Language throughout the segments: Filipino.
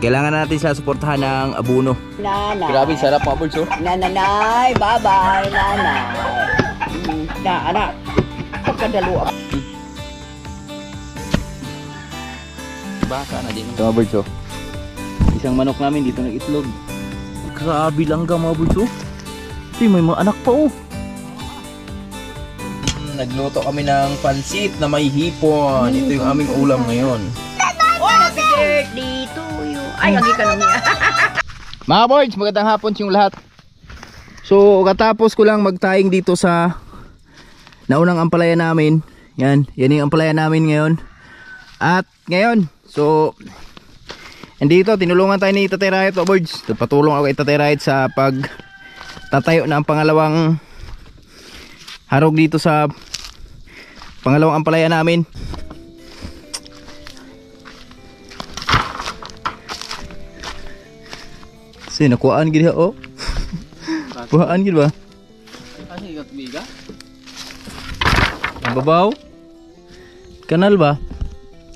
kailangan natin sila suportahan ng abono. Nanay. Grabe, sarap mga birds, oh. Nanay, bye-bye, nanay. Na, anak. Pagkadalo ako. Baka na din. Ito mga birds, oh. Isang manok namin dito nag-itlog. Grabe lang ka mga birds, oh. Ito may mga anak pa, oh. Nagluto kami ng pansit na may hipon. Ito yung aming ulam ngayon. Oh, happy birthday to you. Ay, ang ikanomiya. Mga boys, magandang hapon sa inyong lahat. So, katapos ko lang magtaing dito sa naunang ampalaya namin. Yan yung ampalaya namin ngayon. At ngayon, so andito, tinulungan tayo ni Tatay Riot, mga boys. Patulong ako kay Tatay Riot sa pagtatayo ng pangalawang harog dito sa pangalawang ampalaya namin. Nakuhaan gid ha, oh. Kuhaan gid ba? Kasi ikat biga. Ang babaw? Kanal ba?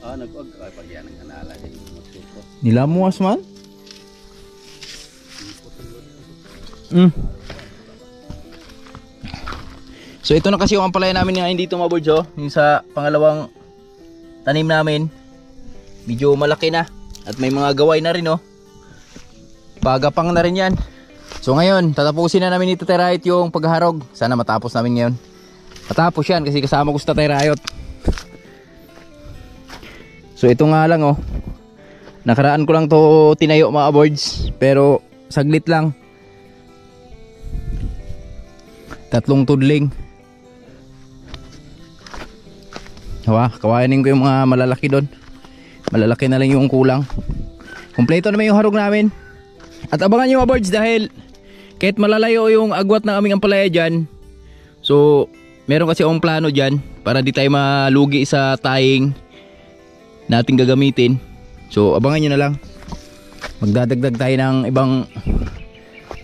Ah, nag-og ay pag yan ang kanala din magsuko. Nilamuas man? So ito na kasi yung ampalaya namin ngayon dito mga birds, oh. Yung sa pangalawang tanim namin. Medyo malaki na. At may mga gaway na rin, oh. Pagapang na rin yan. So ngayon, tatapusin na namin ni Tatay Riot yung pagharog. Sana matapos namin ngayon. Matapos yan kasi kasama ko sa Tatay Riot. So ito nga lang, oh. Nakaraan ko lang to tinayo mga birds. Pero saglit lang. 3 tudling. Kawayanin ko yung mga malalaki doon. Malalaki na lang yung kulang. Kompleto naman yung harog namin. At abangan nyo mga birds dahil kahit malalayo yung agwat ng aming ampalaya dyan, so meron kasi akong plano dyan para di tayo malugi sa tying nating gagamitin. So abangan nyo na lang. Magdadagdag tayo ng ibang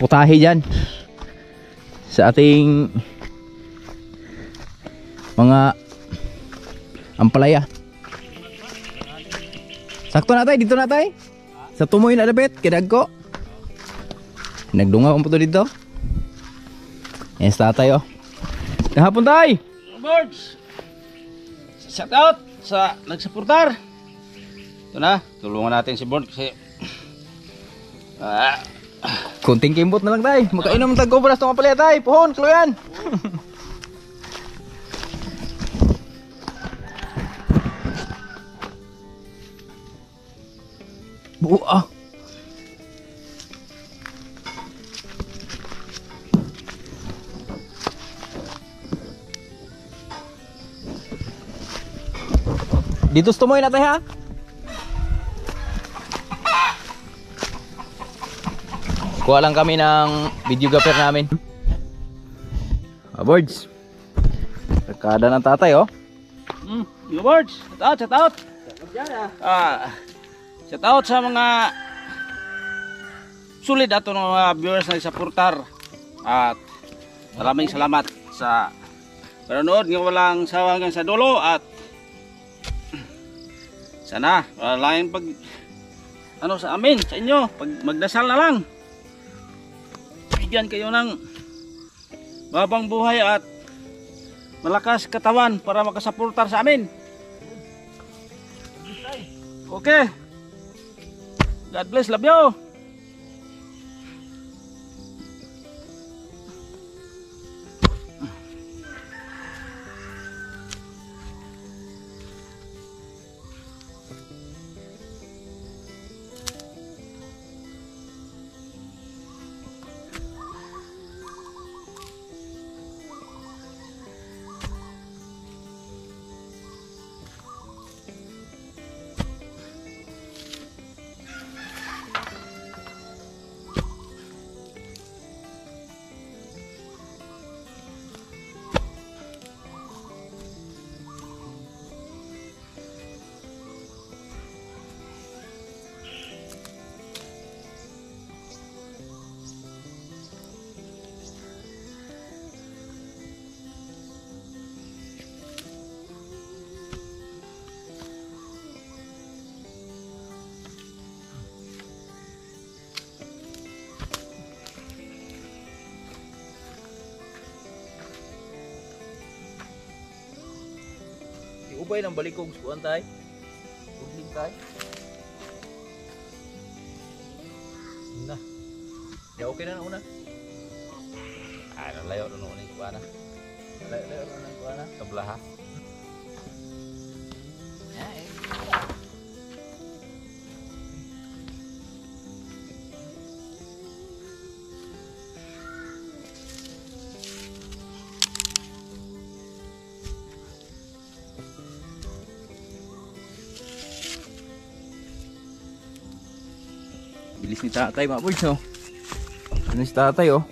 putahe dyan sa ating mga ampalaya. Sakto na tayo, dito na tayo sa tumoy na labit, kidag ko. Nagdungaw ang puto dito. Yes, tatay, oh. Kahapon tayo. Birds. Shout out sa nagsuportar. Ito na, tulungan natin si Bird kasi kunting kimbot na lang tayo. Makainom ng tag-obras itong ampalaya tayo. Puhon, kluyan. Buo, ah. Dito tumoy na tayo, ha? Kuha lang kami ng videographer namin. Birds. Rekada ng tatay, oh. Yung Birds. Shout out. Shout out sa mga sulit ato ng mga viewers na isaportar. At maraming salamat sa panonood ng walang sawa hanggang sa dulo. At sana wala lang pag sa amin, sa inyo, pag magdasal na lang. Bigyan kayo ng babang buhay at malakas katawan para makasaportar sa amin. Okay. God bless, love you. pa yun ang balikog. Sukuan tayo. Tubling tayo. Na. Ya okay na una. Ay, nalayo na noon yung kuwana. Nalayo na yung kuwana. Kablah ha. Bilis ni tatay mga boys, oh. Bilis ni tatay, oh.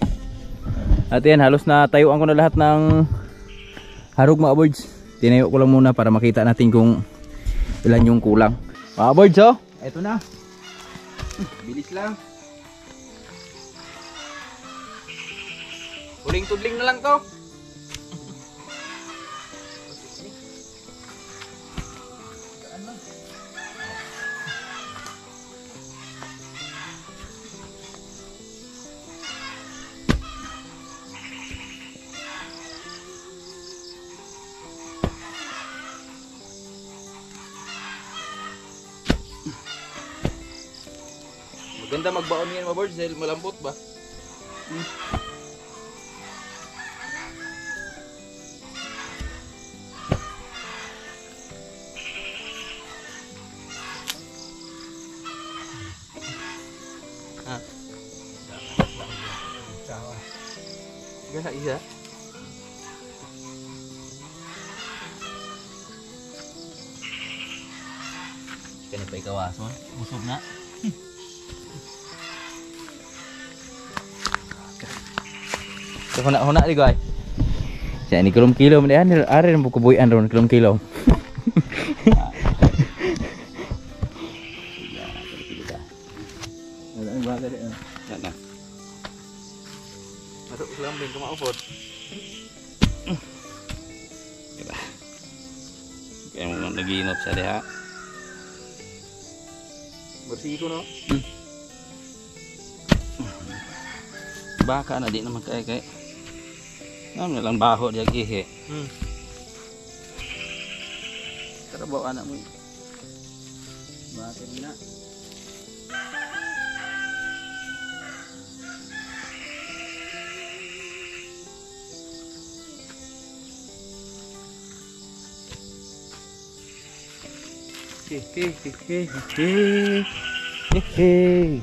At yan, halos na tayuan ko na lahat ng harog mga boys. Tinayo ko lang muna para makita natin kung ilan yung kulang. Mga boys, oh. Eto na. Bilis lang. Tuling-tudling na lang to. Maganda magbaon yan mga birds dahil malambot ba? Gana isa. Kani pa ikawas mo? Busog na. Huna di guys. Siya ni kilom-kilom dia are ng bukubuyan ron kilom-kilom. Ada ang baga dia. Nah. Masuk lambing ke maupot. Kita. Kayak mau naginop sa diha. Bersih ko no. Baka na di naman kaya. Naman lang baho dia gihe. Trabaho anak mo. Bakit na? Hehehe.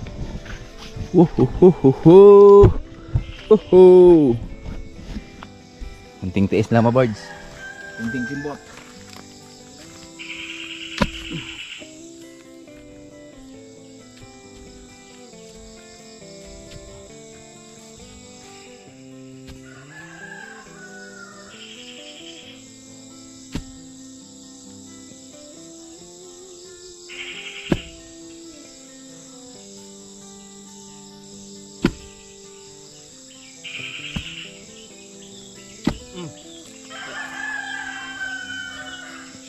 Kunting tiis lang mga birds. Kunting simbot.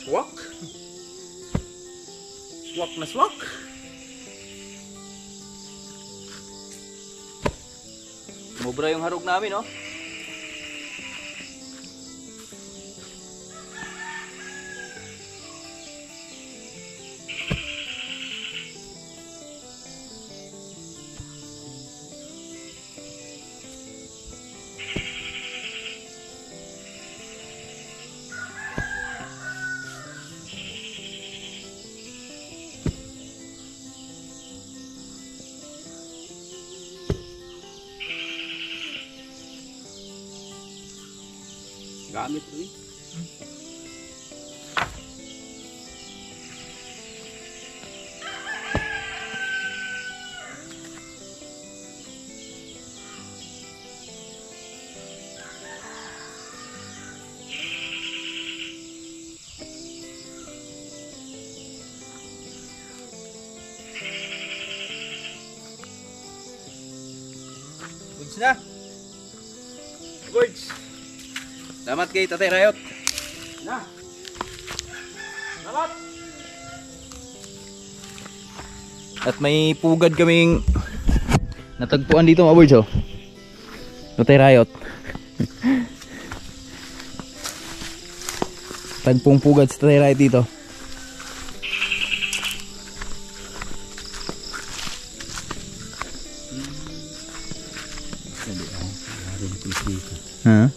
Swak. Swak na swak. Mubra yung harog namin, no? Gamit ito eh. Goods na. Goods. Salamat kay Tatay Rayot. Na. Salamat. At may pugad kaming natagpuan dito mga boys, oh. Tatay Rayot. Tagpong pugad sa tayo dito. Ha?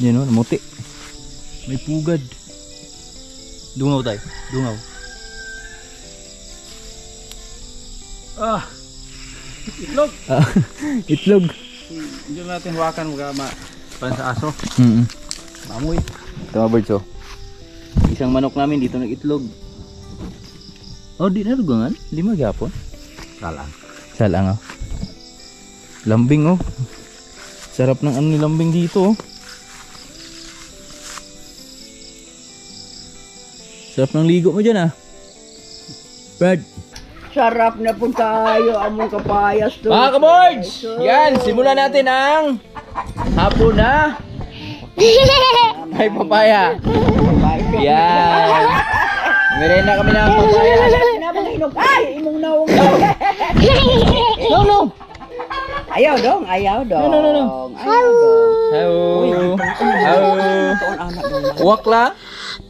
Yan o, namuti. May pugad. Dungaw tayo. Dungaw. Ah! Itlog! Itlog. Hindi natin hawakan mga pan sa aso. Mamoy. Ito mga birds oh. Isang manok namin dito nag-itlog. Oh, di na lugangan? Lima gyapon. Salang. Salang oh. Lambing oh. Sarap ng ano ni lambing dito oh. Sarap ng ligo mo dyan ah. Brad. Sarap na po tayo, among kapayas to. Mga kaboards! Yan, simulan natin ang hapon na may papaya. Yan. Merenda kami ng papaya. Ay, imong nawong. No. Ayaw dong, ayaw dong. No. Ayaw dong. Wakla.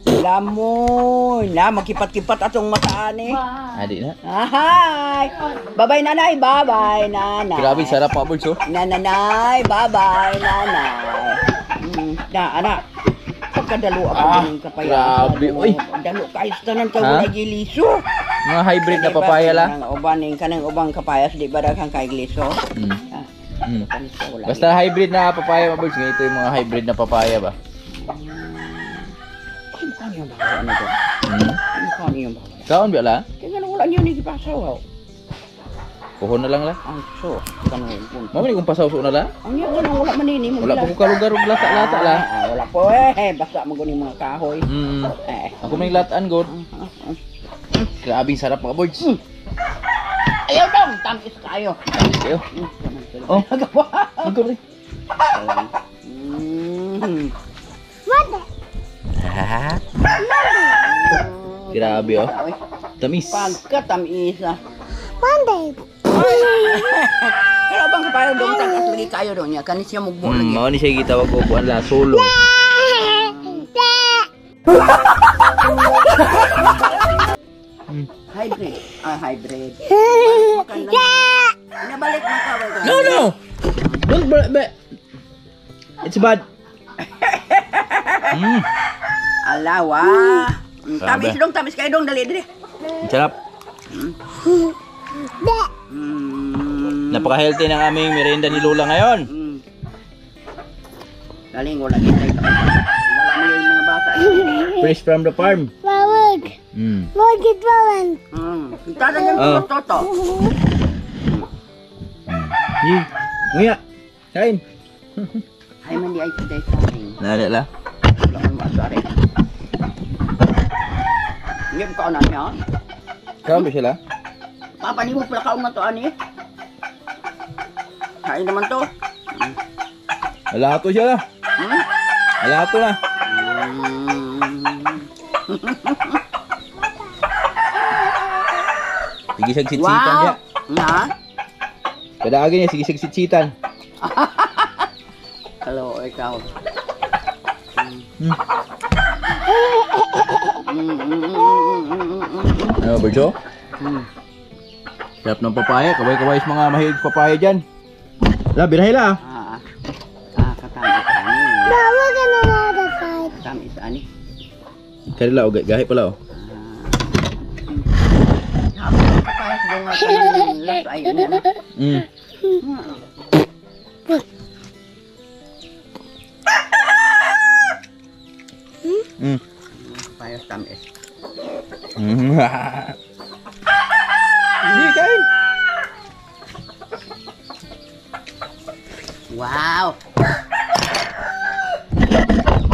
Lamoy na, makipat-kipat atong mataan eh. Adi na. Hi! Bye-bye nanay, bye-bye nanay. Grabe, sarap mga birds oh. Nanay, bye-bye nanay. Na, anak. Pagkadalo ako ng kapaya. Grabe, oy. Dalo kayo sa tanan ka Ha? wala giliso. Mga hybrid na papaya la. Kanang ubang kapayas, di ba daghang kay gliso? Basta hybrid na papaya mga birds. Ganito yung mga hybrid na papaya ba? Ano yung bawa na ito? Ano yung bawa? Kaon ba la? Kaya nga wala niyo nagpasaw. Kuhon na lang la. Ang so, kanang pun. Mami ni kung pasaw-so na la. Ang niya nga wala manini mo. Wala pa ko kalugar og lata-lata la. Wala po eh. Basta mo guni mga kahoy. Ako may lataan god. Grabe sarap mga birds. Ayaw dong, tamis kayo. Kayo. Oh, Nagawa. ikaw rin. Grabe oh. Tamis. Pagkatamisa. Pero bang kapayang dong tagas lagi kayo dong niya. Kanis siya mugbo lagi. Mao ni siya gitawag ko kuan la solo. Hybrid. Hybrid. Nabalik mo ka ba? No. Don't but it's bad. Alawa. Tamis dong, tamis kayo dong, dali dali. Sarap. Napaka-healthy ng aming merienda ni Lola ngayon. Galing wala kita. Wala mo yung mga bata. Fresh from the farm. Wawag. Wagit wawan. Tada yung toto. Nguya. Kain. Ay man di ay today sa akin. Nala la. Wala mo masari. Hindi ko na niya. Kaon ba sila? Papa ni mo pala kaon na to ani. Kain naman to. Alato siya la. Alato na. Sige sagsitsitan niya. Na? Kadaagin niya, sige sagsitsitan. Hello, ikaw. Ano, Berjo? Sarap ng papaya. Kaway-kaway sa mga mahilig papaya dyan. La, birahay la. Katamis ani. Wawag ka na other side. Katamis ani. Kanila, gahi pala oh. Kapayas dong nga kanang last ay ano na. Kapayas tamis. Hindi, kain. Wow!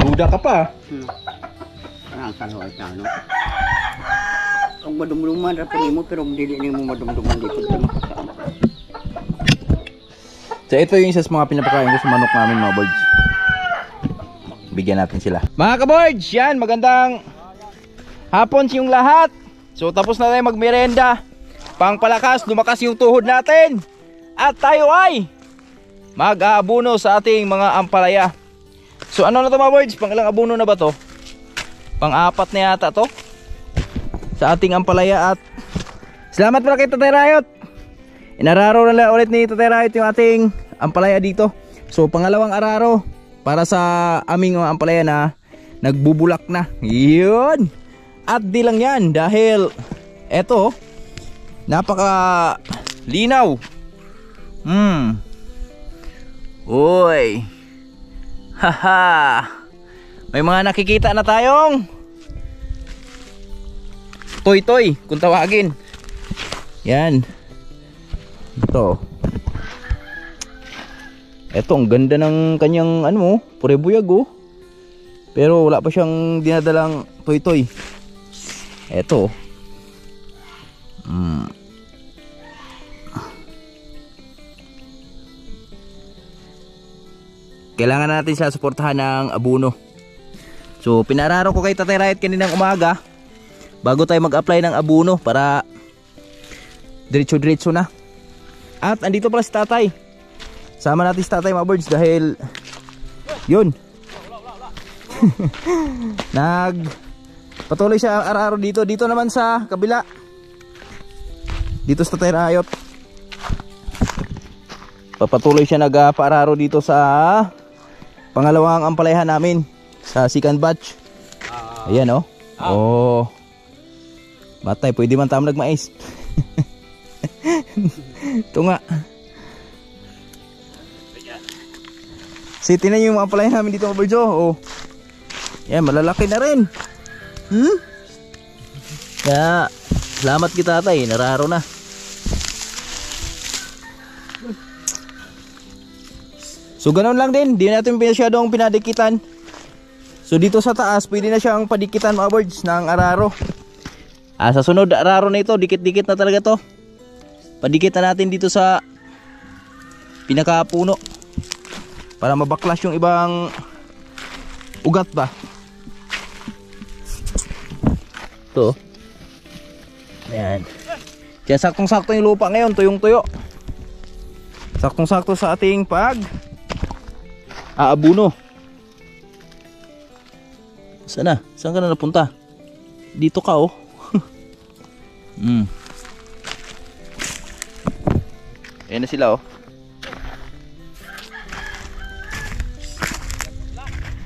Buda ka pa. Ang kaluwag ka, no? Ang madumduman, rapin mo, pero dili ni mo madumduman dito sa makasama. So ito yung isa sa mga pinapakain ko sa manok namin mga birds. Bigyan natin sila. Mga ka-birds, yan, magandang hapon sa yung lahat. So tapos na tayo magmerenda. Pangpalakas, lumakas yung tuhod natin. At tayo ay mag-aabuno sa ating mga ampalaya. So ano na to mga birds? Pang ilang abuno na ba to? Pang-apat na yata to sa ating ampalaya. At salamat pala kay Tatay Rayot. Inararo na ulit ni Tatay Rayot yung ating ampalaya dito. So pangalawang araro para sa aming mga ampalaya na nagbubulak na. Yun. At di lang yan, dahil eto napaka linaw. Uy. Haha. May mga nakikita na tayong toy-toy kung tawagin. Yan. Ito. Ito, ang ganda ng kanyang ano, purebuyag oh. Pero wala pa siyang dinadalang toy-toy. Ito. Kailangan natin siya suportahan ng abuno. So pinararo ko kay Tatay Rayot kaninang umaga bago tayo mag-apply ng abuno para diretso-diretso na. At andito pala si Tatay. Sama natin si Tatay mga birds dahil yun. Patuloy siya araw-araw dito. Dito naman sa kabila. Dito sa Tatay Rayot. Papatuloy siya nagpaararo dito sa pangalawang ampalayahan namin sa second batch. Ayan oh. Oh. Matay, pwede man tayo nagmais. Ito nga. City na yung ampalayahan namin dito mga birds oh. Yan, malalaki na rin. Kaya salamat kita Tatay, nararo na. So ganoon lang din, di natin masyadong pinadikitan. So dito sa taas, pwede na siyang padikitan mga birds ng araro. Sa sunod araro na ito, dikit-dikit na talaga to. Padikit na natin dito sa pinakapuno para mabaklas yung ibang ugat ba. Ito. Ayan. Kaya saktong-sakto yung lupa ngayon, tuyong-tuyo. Saktong-sakto sa ating aabuno. Sana? Saan ka na napunta? Dito ka oh. Ayan na sila oh.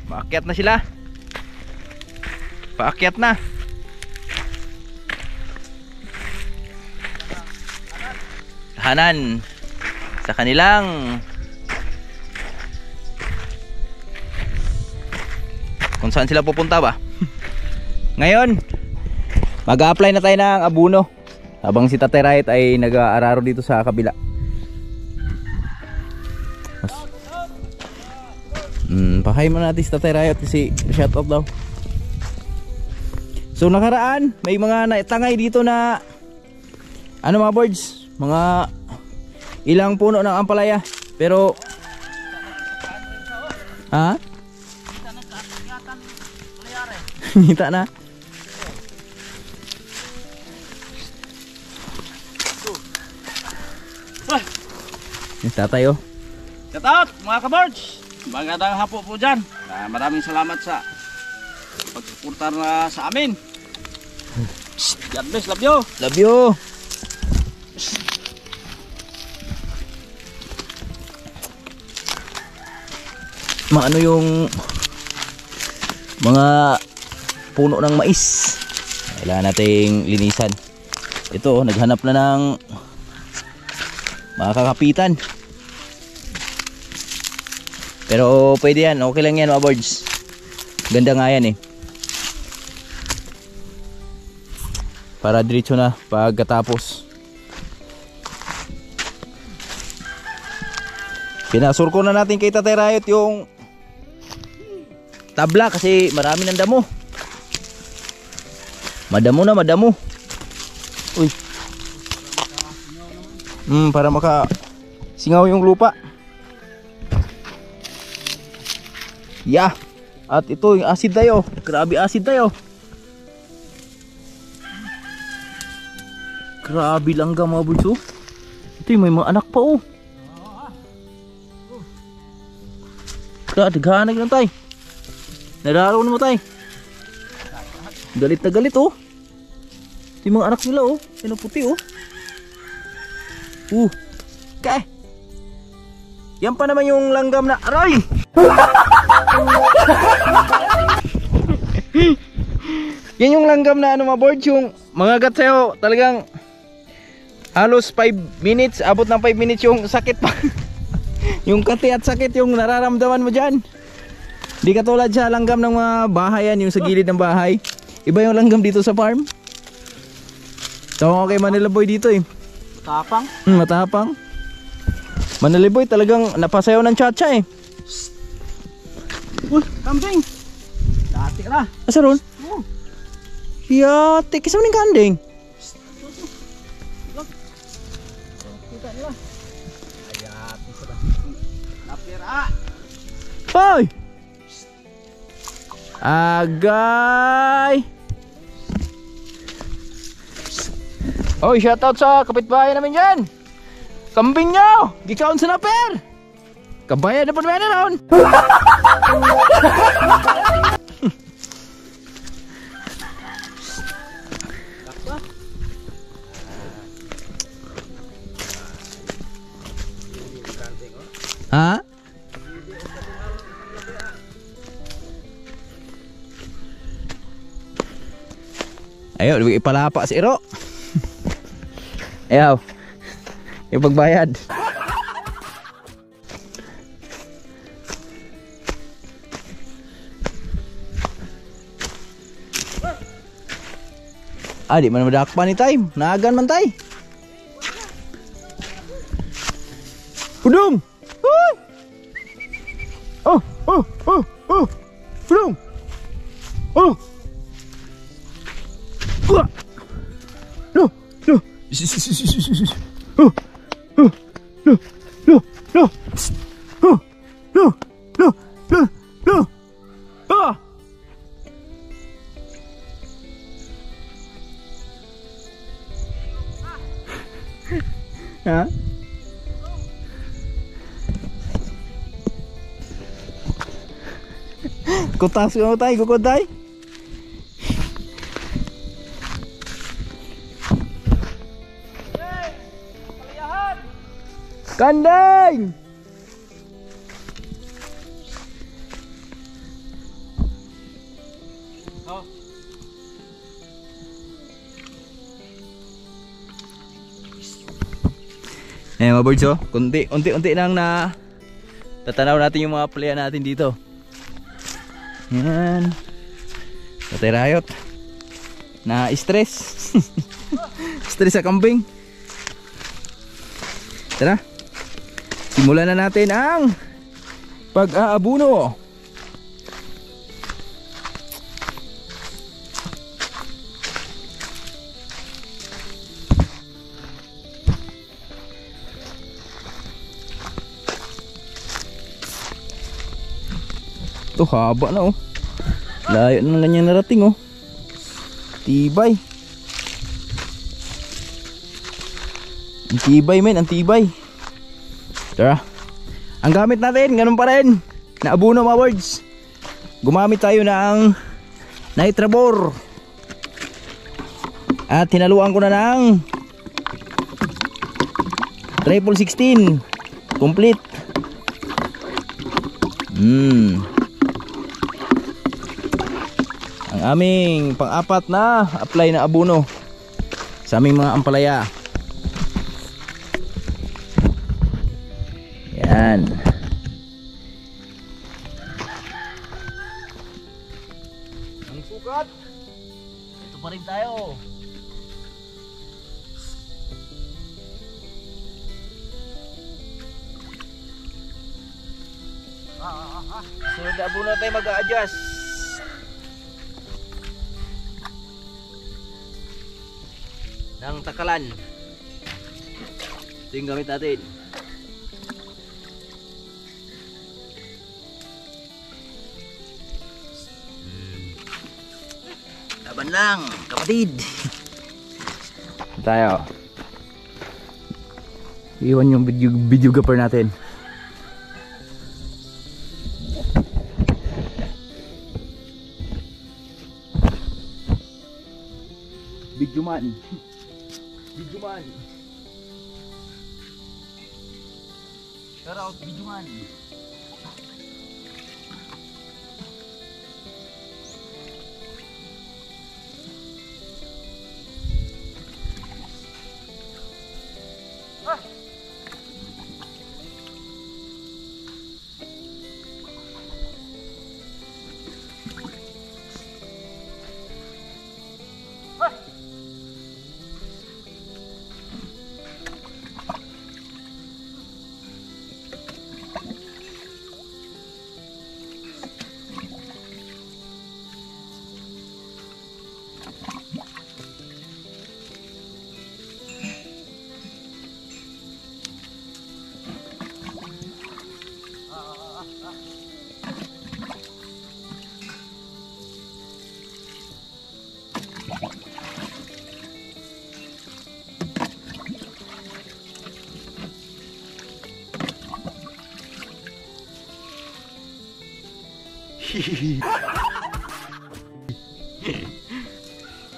Paakyat na sila. Paakyat na. Tahanan sa kanilang kung saan sila pupunta ba. Ngayon mag-a-apply na tayo ng abuno habang si Tatay Rayot ay nag-aararo dito sa kabila. Pahay mo natin si Tatay Rayot kasi shout out daw. So nakaraan may mga naitangay dito na ano mga birds, mga ilang puno ng ampalaya. Pero Kita na. Tatay oh. Shout out mga ka-birds. Magandang hapon po dyan. Maraming salamat sa pagsuporta na sa amin. God bless, love you. Love you. Maano yung mga puno ng mais. Kailangan nating linisan. Ito, naghanap na ng mga kakapitan. Pero pwede yan, okay lang yan mga birds. Ganda nga yan eh. Para diretso na pagkatapos. Pinasurko na natin kay Tatay Rayot yung tabla kasi marami ng damo. Madamo na, madamo. Uy. Para maka singaw yung lupa. Yeah. At ito yung acid tayo. Grabe acid tayo. Grabe langga mga bulso. Ito yung may mga anak pa oh. Daghanag lang tay. Nararo mo tay. Galit na galit oh. Yung mga anak nila oh. Yan ang puti oh. Kay. Yan pa naman yung langgam na aray. Yan yung langgam na ano maboard, yung mga gatsayo talagang halos 5 minutes, abot ng 5 minutes yung sakit pa. Yung kati at sakit yung nararamdaman mo dyan. Di katulad sa langgam ng mga bahayan, yung sa gilid ng bahay. Iba yung langgam dito sa farm. Tawag ko kay Manila Boy dito eh. Matapang. Matapang. Manila Boy talagang napasayaw ng chacha eh. Uy, kambing. Dati ka na. Asa ron? Yate, kisa mo ng kanding? Kita nila. Ayati sa ba. Napira. Hoy! Agay! Hoy, shoutout sa kapitbahay namin dyan! Kambing nyo! Gikaon sa naper! Kabayan na pa naman na ron! Ha? Ayaw, ipalapa si Iro. Ayaw. Ipagbayad. Di man madakpan ni time. Naagan man tay. Hudung! Hudung! No! Ha? Kutas ko tayo, kukuday. Kandeng! Mga birds oh, unti-unti lang na tatanaw natin yung mga playa natin dito. Yan. Patay rayot. Na stress. Stress sa kambing. Tara. Simulan na natin ang pag-aabuno. Ito haba na oh. Layo na ng ganyan narating oh. Tibay. Ang tibay men, ang tibay. Tara. Ang gamit natin, ganun pa rin. Naabuno mga birds. Gumamit tayo ng Nitrabor. At hinaluan ko na ng 16 complete. Ang aming pang-apat na apply na abono sa aming mga ampalaya. Yan. Ang sukat. Ito pa rin tayo. Sunod na abono tayo mag-a-adjust. Ng takalan. Ito yung gamit natin. Laban lang, kapatid. Tayo. Iwan yung video gapper natin. Bijuman. Bijuman. Shout out Bijuman.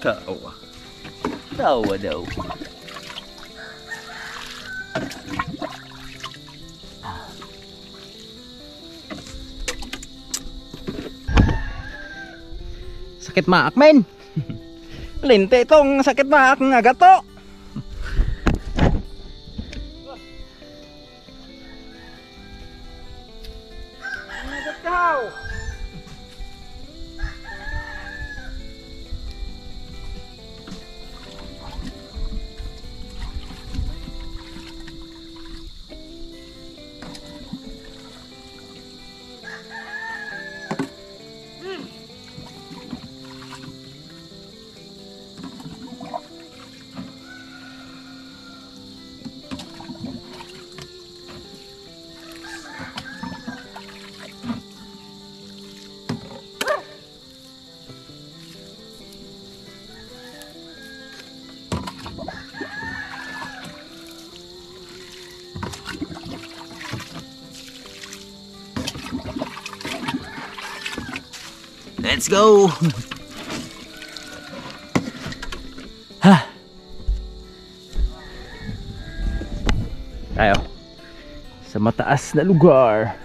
Tawa. Tawa daw. Sakit maak men. Linte itong sakit maak nga gato. Let's go! Ha! Tayo. Sa mataas na lugar.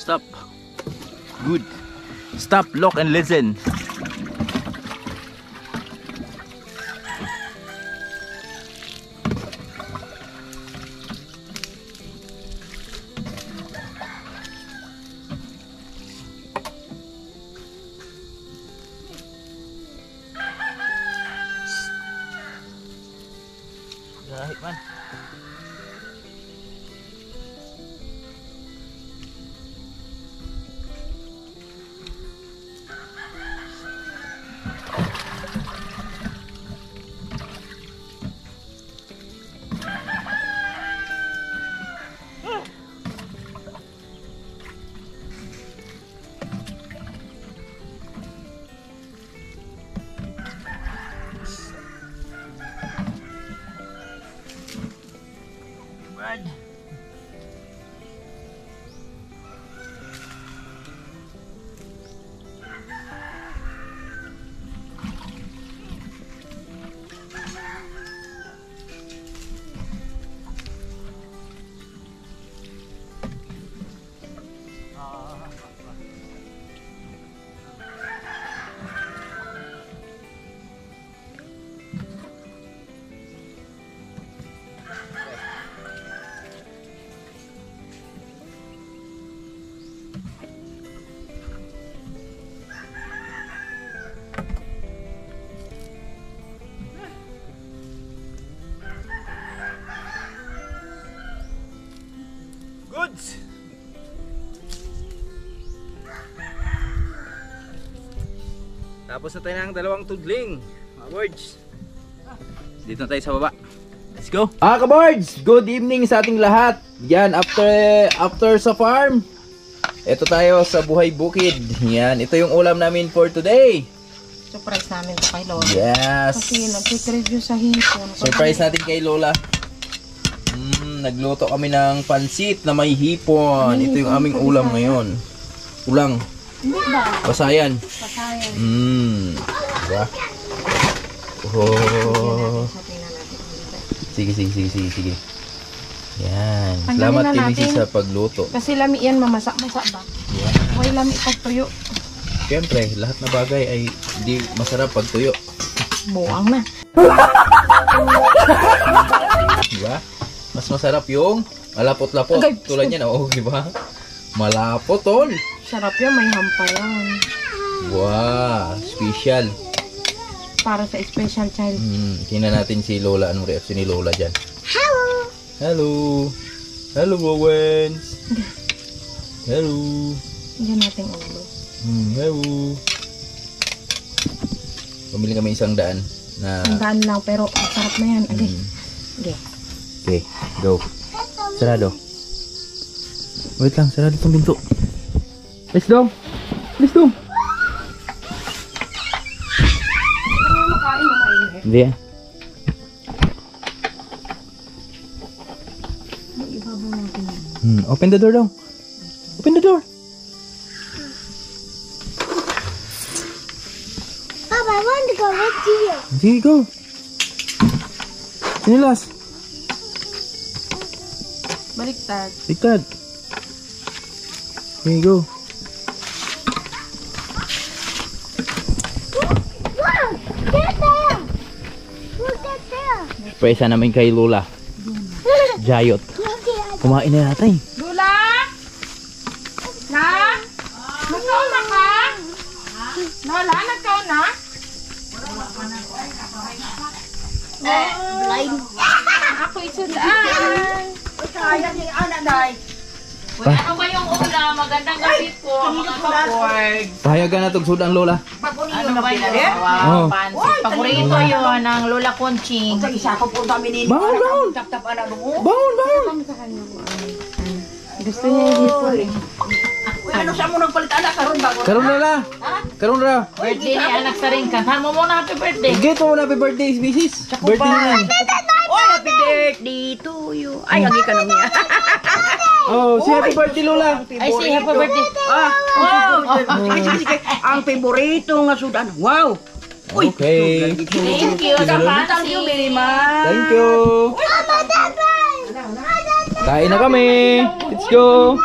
Stop. Good. Stop, look and listen. Gahit man. Tapos na tayo ng dalawang tudling. Mga boards. Dito na tayo sa baba. Let's go. Kaboards, good evening sa ating lahat. Yan, after sa farm. Ito tayo sa Buhay Bukid. Yan, ito yung ulam namin for today. Surprise namin to kay Lola. Yes. Kasi nag-review sa hipon. Surprise natin kay Lola. Nagluto kami ng pansit na may hipon. Ito yung aming ulam ngayon. Ulang. Hindi ba? Pasayan. Pasayan. Diba? Oh. Sige. Yan. Salamat Tanggalin na TBC natin. sa pagluto. Kasi lami yan, mamasa-masa ba? Yan. Huwag lami pag tuyo. Siyempre, lahat na bagay ay hindi masarap pag tuyo. Buang na. Diba? Mas masarap yung malapot-lapot. Agay. Tulad yan, oo, diba? Malapot, tol. Sarap yan, may hampa yan. Wow, special. Para sa special child. Tingnan natin si Lola, anong reaction ni Lola dyan. Hello. Hello. Hello, Owens. Hello. Diyan natin ulo. Hello. Pumili kami 100 na... Tandaan lang, pero masarap na yan. Okay. Okay. Okay, go. Sarado. Wait lang, sarado itong pinto. Let's go. Let's go. Hindi yan. Open the door daw. Open the door. Papa, I want to go with you. Sige, go. Sinilas. Baliktad. Ligtad. Okay, go. Wow, get there. Look at there. Pwesa namin kay Lola. Jayot. Look at Kumain na natin. Lula? Na? Nagkaon na ka? Lola, nagkaon na? Ako isundaan. Ano ba yung ulam? Magandang gabi po, mga kapoy. Pahayagan na itong sudan, Lola. Ano ba yun? Wow, pansit. Paborito yun ng Lola Conching. Bangon, bangon! Bangon, bangon! Gusto niya yung hipon eh. Karon na la. Karon na. Birthday ni anak sa rin ka. Saan mo muna happy birthday? Get mo na happy birthday, Mrs. Birthday na yan. Happy birthday to you. Ay, agi ka naman. Oh, si happy birthday, Lola. Ay, say happy birthday. Wow! Sige. Ang favorito nga sudan. Wow! Okay. Thank you sa Thank you pansit. very much. Thank you. Kain na kami. Let's go.